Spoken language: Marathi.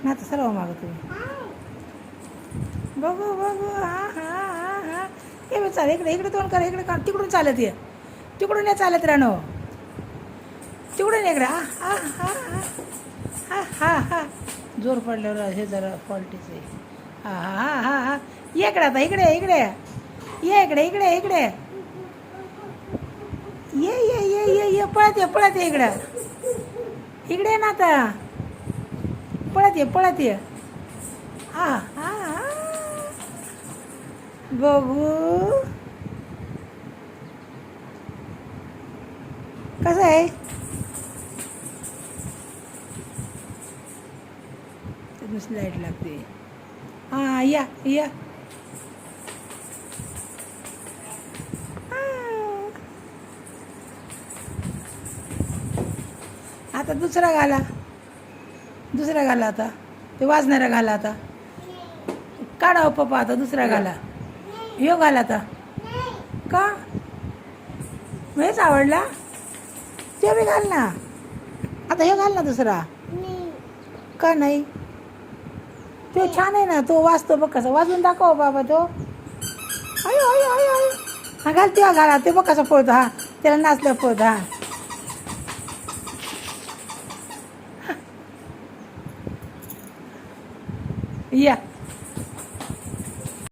ना तर सर्व मागं तुम्ही बघू बघू. हा हा हा हा. हे चाल इकडे इकडे तोंड कर, इकडे कर. तिकडून चालत ये, तिकडून ये चालत राहणं, तिकडून इकडे. हा हा हा हा हा हा. जोर पडल्यावर हे जरा फॉल्टीच आहे. हा हा हा हा हा. ये इकडे आता, इकडे इकडे ये, इकडे इकडे इकडे ये ये ये ये ये. पळत ये इकडं, इकडे ये ना आता. पळत ये. हा हा हा. बघू कसं आहे. नुसती लाईट लागते. हां या या. आता दुसरा घाला, दुसरा घाला आता. ते वाजणारा घाला आता. काढा हो पप्पा आता, दुसरा घाला. ह्यो घाला आता. का हेच आवडला, ते बी घाल ना आता. हे घाल ना दुसरा. का नाही, तो छान आहे ना, तो वाजतो बघ कसा. वाजवून दाखव बाबा तो. अयो अयो अयो अयो. हा घाल, तेव्हा घाला. ते बघ कसं पळतो. हा त्याला नाचलं पळतो. हा या.